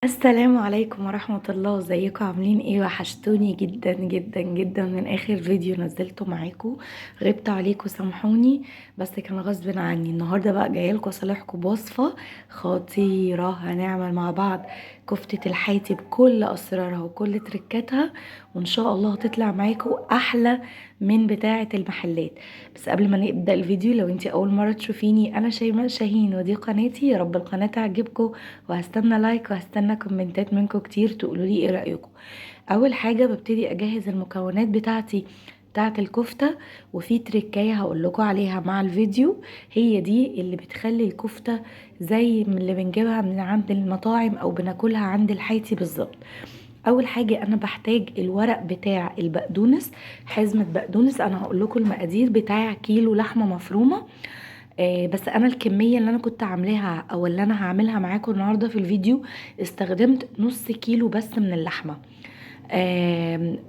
السلام عليكم ورحمة الله، ازيكم عاملين ايه؟ وحشتوني جدا جدا جدا من اخر فيديو نزلته معاكم. غبت عليكم سامحوني، بس كان غصب عني. النهاردة بقى جايلكم اصالحكم بوصفة خطيرة هنعمل مع بعض كفتة الحياتي بكل اسرارها وكل تركاتها، وان شاء الله هتطلع معاكم احلى من بتاعة المحلات. بس قبل ما نبدأ الفيديو، لو انتي اول مرة تشوفيني، انا شيماء شاهين ودي قناتي. يا رب القناة تعجبكم، وهستنى لايك وهستنى كومنتات منكم كتير تقولوا لي ايه رأيكم. اول حاجة ببتدي اجهز المكونات بتاعت الكفتة، وفي تريكاية هقول لكم عليها مع الفيديو. هي دي اللي بتخلي الكفتة زي من اللي بنجيبها من عند المطاعم او بناكلها عند الحيتي بالظبط. اول حاجة انا بحتاج الورق بتاع البقدونس، حزمة بقدونس. انا هقول لكم المقادير بتاع كيلو لحمة مفرومة. بس انا الكميه اللي انا كنت عاملاها او اللي انا هعملها معاكم النهارده في الفيديو، استخدمت نص كيلو بس من اللحمه.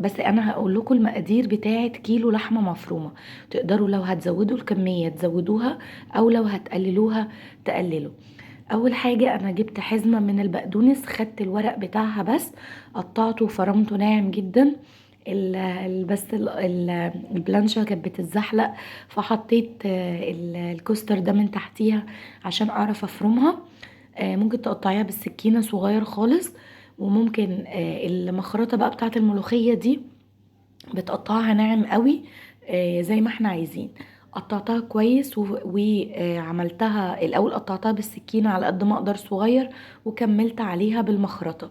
بس انا هقول لكم المقادير بتاعه كيلو لحمه مفرومه. تقدروا لو هتزودوا الكميه تزودوها، او لو هتقللوها تقللوا. اول حاجه انا جبت حزمه من البقدونس، خدت الورق بتاعها بس، قطعته وفرمته ناعم جدا. البلانشة كانت بتتزحلق، فحطيت الكوستر ده من تحتيها عشان اعرف افرمها. ممكن تقطعيها بالسكينة صغير خالص، وممكن المخرطة بقى بتاعت الملوخية دي بتقطعها ناعم قوي، زي ما احنا عايزين. قطعتها كويس وعملتها الاول، قطعتها بالسكينة على قد ما اقدر صغير، وكملت عليها بالمخرطة.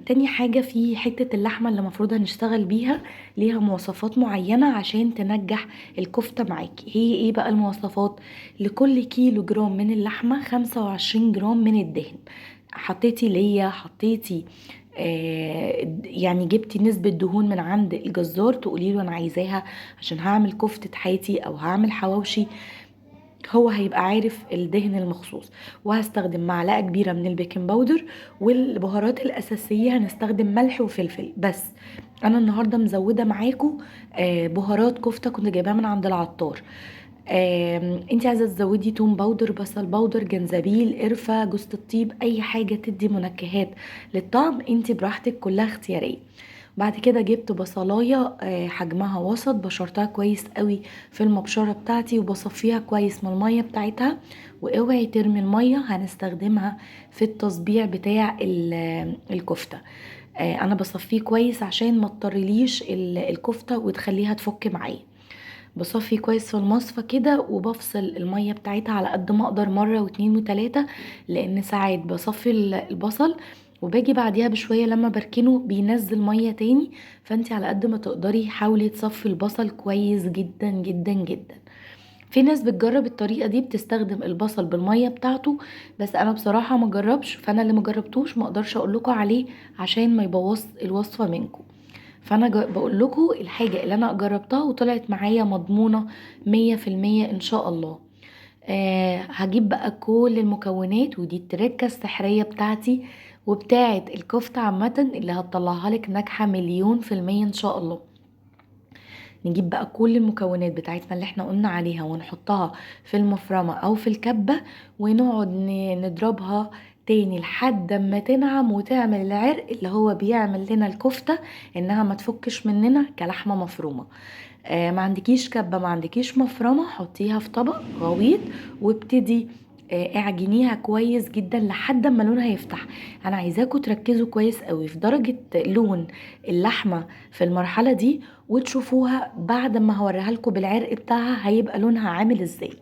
تاني حاجة، في حتة اللحمة اللي مفروض هنشتغل بيها، ليها مواصفات معينة عشان تنجح الكفتة معاكي. هي ايه بقى المواصفات؟ لكل كيلو جرام من اللحمة 25 جرام من الدهن. حطيتي ليا، حطيتي يعني جبتي نسبة دهون من عند الجزار تقولي له انا عايزاها عشان هعمل كفتة حياتي او هعمل حواوشي، هو هيبقى عارف الدهن المخصوص. وهستخدم معلقة كبيرة من البيكنج باودر، والبهارات الأساسية هنستخدم ملح وفلفل بس. أنا النهاردة مزودة معاكم بهارات كفتة كنت جايباها من عند العطار. انت عايزة تزودي توم باودر، بصل باودر، جنزبيل، قرفة، جوز الطيب، أي حاجة تدي منكهات للطعم، انت براحتك، كلها اختيارية. بعد كده جبت بصلايه حجمها وسط، بشرتها كويس قوي في المبشره بتاعتي، وبصفيها كويس من الميه بتاعتها. واوعي ترمي الميه، هنستخدمها في التصبيع بتاع الكفته. انا بصفيه كويس عشان ما تطرليش الكفته وتخليها تفك معايا. بصفي كويس في المصفى كده، وبفصل المية بتاعتها على قد ما اقدر مرة واتنين وتلاتة، لان ساعات بصفي البصل وباجي بعديها بشوية لما بركنه بينزل مية تاني. فانتي على قد ما تقدري حاولي تصفي البصل كويس جدا جدا جدا. في ناس بتجرب الطريقة دي بتستخدم البصل بالمية بتاعته، بس انا بصراحة ما جربش، فانا اللي ما جربتوش ما اقدرش اقولكوا عليه عشان ما يبوظ الوصفة منكم. فانا بقول لكم الحاجه اللي انا جربتها وطلعت معايا مضمونه 100% ان شاء الله. هجيب بقى كل المكونات، ودي التركه السحريه بتاعتي وبتاعه الكفته عامه اللي هتطلعها لك ناجحه 1000000% ان شاء الله. نجيب بقى كل المكونات بتاعتنا اللي احنا قلنا عليها، ونحطها في المفرمة او في الكبة، ونقعد نضربها تاني لحد ما تنعم وتعمل العرق اللي هو بيعمل لنا الكفتة انها ما تفكش مننا كلحمة مفرومة. ما عندكيش كبة، ما عندكيش مفرمة، حطيها في طبق غويط وابتدي اعجنيها كويس جدا لحد ما لونها يفتح. انا عايزاكم تركزوا كويس قوي في درجة لون اللحمة في المرحلة دي، وتشوفوها بعد ما هوريها لكم بالعرق بتاعها هيبقى لونها عامل ازاي.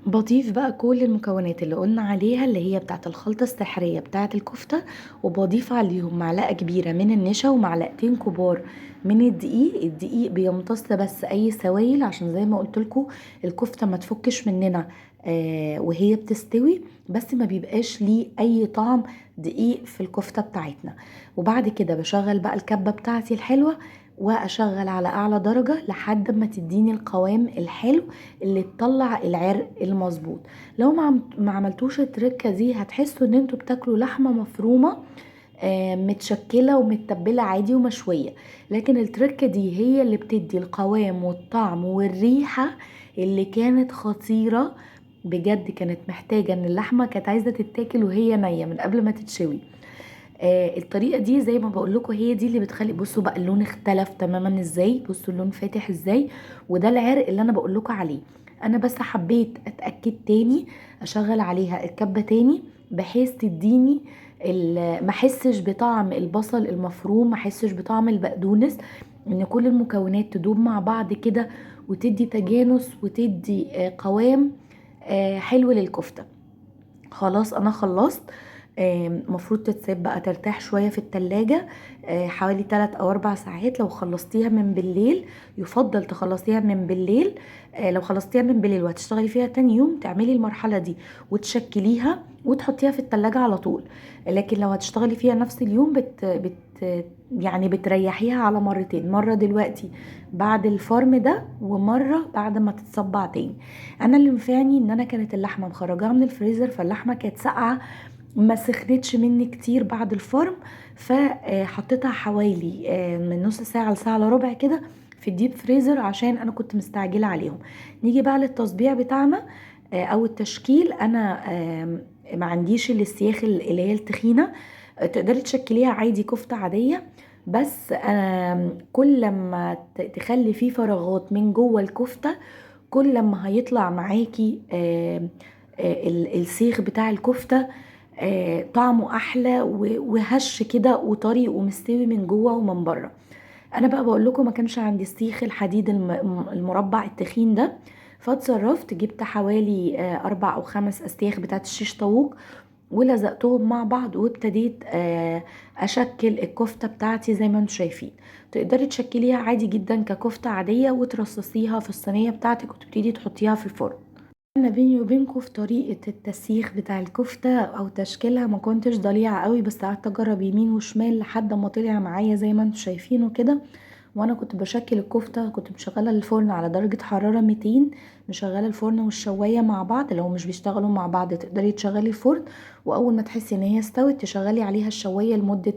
بضيف بقى كل المكونات اللي قلنا عليها اللي هي بتاعت الخلطة السحرية بتاعت الكفتة، وبضيف عليهم معلقة كبيرة من النشا ومعلقتين كبار من الدقيق. الدقيق بيمتص بس اي سوائل، عشان زي ما قلت لكم الكفتة ما تفكش مننا وهي بتستوي، بس ما بيبقاش ليه اي طعم دقيق في الكفتة بتاعتنا. وبعد كده بشغل بقى الكبة بتاعتي الحلوة، واشغل على اعلى درجة لحد ما تديني القوام الحلو اللي تطلع العرق المظبوط. لو ما عملتوش التركه دي هتحسوا ان انتوا بتاكلوا لحمه مفرومه متشكله ومتبله عادي ومشويه. لكن التركه دي هي اللي بتدي القوام والطعم والريحه اللي كانت خطيره بجد كانت محتاجة ان اللحمة كانت عايزة تتاكل وهي نية من قبل ما تتشوي. الطريقة دي زي ما بقول لكم هي دي اللي بتخلي، بصوا بقى اللون اختلف تماما ازاي، بصوا اللون فاتح ازاي، وده العرق اللي انا بقول لكم عليه. انا بس حبيت اتأكد تاني، اشغل عليها الكبة تاني بحيث تديني ما احسش بطعم البصل المفروم، ما احسش بطعم البقدونس، ان كل المكونات تدوب مع بعض كده وتدي تجانس وتدي قوام حلو للكفتة. خلاص انا خلصت. مفروض تتساب بقى ترتاح شوية في التلاجة حوالي 3 أو 4 ساعات. لو خلصتيها من بالليل يفضل تخلصيها من بالليل. لو خلصتيها من بالليل وهتشتغلي فيها تاني يوم تعملي المرحلة دي وتشكليها وتحطيها في التلاجة على طول. لكن لو هتشتغلي فيها نفس اليوم يعني بتريحيها على مرتين، مرة دلوقتي بعد الفرم ده ومرة بعد ما تتصبع تاني. انا اللي نفعني ان انا كانت اللحمه مخرجاها من الفريزر، فاللحمه كانت ساقعه ما سخنتش مني كتير بعد الفرم، فحطيتها حوالي من نص ساعه لساعه الا ربع كده في الديب فريزر عشان انا كنت مستعجله عليهم. نيجي بقى للتصبيع بتاعنا او التشكيل. انا ما عنديش السياخ اللي هي التخينه. تقدري تشكليها عادي كفته عاديه، بس كل لما تخلي فيه فراغات من جوه الكفته كل لما هيطلع معاكي السيخ بتاع الكفتة طعمه احلى وهش كده وطري ومستوي من جوه ومن بره. انا بقى بقول لكم ما كانش عندي السيخ الحديد المربع التخين ده، فاتصرفت جبت حوالي 4 أو 5 أسياخ بتاعت الشيش طاووق ولزقتهم مع بعض وابتديت اشكل الكفتة بتاعتي زي ما انتم شايفين. تقدري تشكليها عادي جدا ككفتة عادية وترصصيها في الصينية بتاعتك وتبتدي تحطيها في الفرن. انا بيني وبينكم في طريقة التسييخ بتاع الكفتة او تشكيلها ما كنتش ضليعة قوي، بس قعدت اجرب يمين وشمال لحد ما طلع معايا زي ما انتم شايفينه كده. وانا كنت بشكل الكفتة كنت مشغلة الفرن على درجة حرارة 200، مشغلة الفرن والشواية مع بعض. لو مش بيشتغلوا مع بعض تقدري تشغلي الفرن، واول ما تحسي ان هي استوت تشغلي عليها الشواية لمدة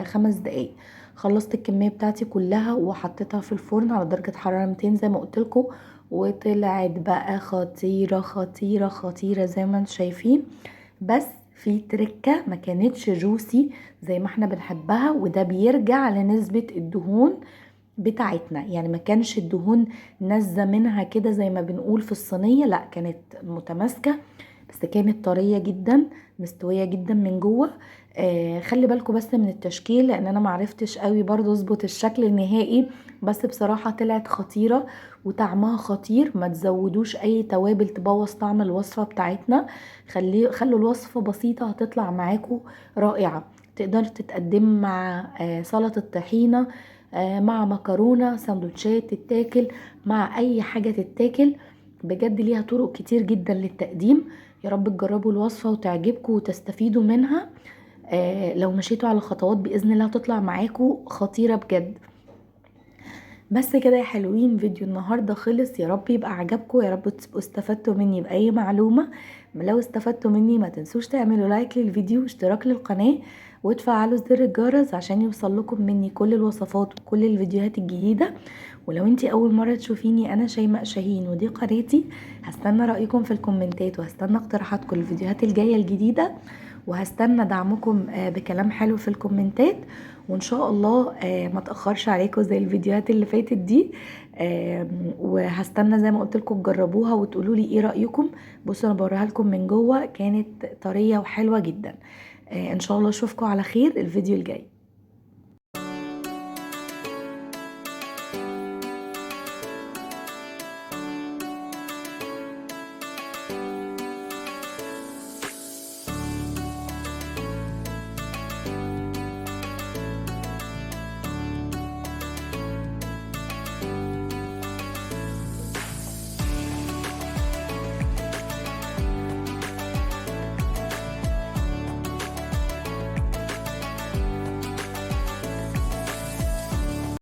5 دقايق. خلصت الكمية بتاعتي كلها وحطيتها في الفرن على درجة حرارة 200 زي ما قلتلكم، وطلعت بقى خطيرة خطيرة خطيرة زي ما انتم شايفين. بس في تركة ما كانتش جوسي زي ما احنا بنحبها، وده بيرجع لنسبة الدهون بتاعتنا. يعني ما كانش الدهون نزة منها كده زي ما بنقول في الصينية، لا كانت متماسكة، بس كانت طرية جدا مستوية جدا من جوه. خلي بالكم بس من التشكيل لان انا معرفتش قوي برضو اظبط الشكل النهائي، بس بصراحة طلعت خطيرة وطعمها خطير. ما تزودوش اي توابل تبوظ طعم الوصفة بتاعتنا، خلوا الوصفة بسيطة هتطلع معاكم رائعة. تقدر تتقدم مع سلطة طحينة، مع مكرونة، سندوتشات تتاكل، مع اي حاجة تتاكل. بجد ليها طرق كتير جدا للتقديم. يا رب تجربوا الوصفة وتعجبكم وتستفيدوا منها. لو مشيتوا على خطوات بإذن الله هتطلع معاكم خطيرة بجد. بس كده يا حلوين، فيديو النهاردة خلص. يا رب يبقى عجبكم، يا رب تبقوا استفدتوا مني بأي معلومة. لو استفدتوا مني ما تنسوش تعملوا لايك للفيديو واشتراك للقناة وتفعلوا زر الجرس عشان يوصل لكم مني كل الوصفات وكل الفيديوهات الجديدة. ولو انتي اول مرة تشوفيني، انا شيماء شاهين ودي قناتي. هستنى رأيكم في الكومنتات وهستنى اقتراحاتكم للفيديوهات الجاية الجديدة، وهستنى دعمكم بكلام حلو في الكومنتات. وان شاء الله ما تاخرش عليكم زي الفيديوهات اللي فاتت دي. وهستنى زي ما قلت لكم تجربوها وتقولوا لي ايه رايكم. بصوا انا بوريها لكم من جوه كانت طريه وحلوه جدا. ان شاء الله اشوفكم على خير الفيديو الجاي.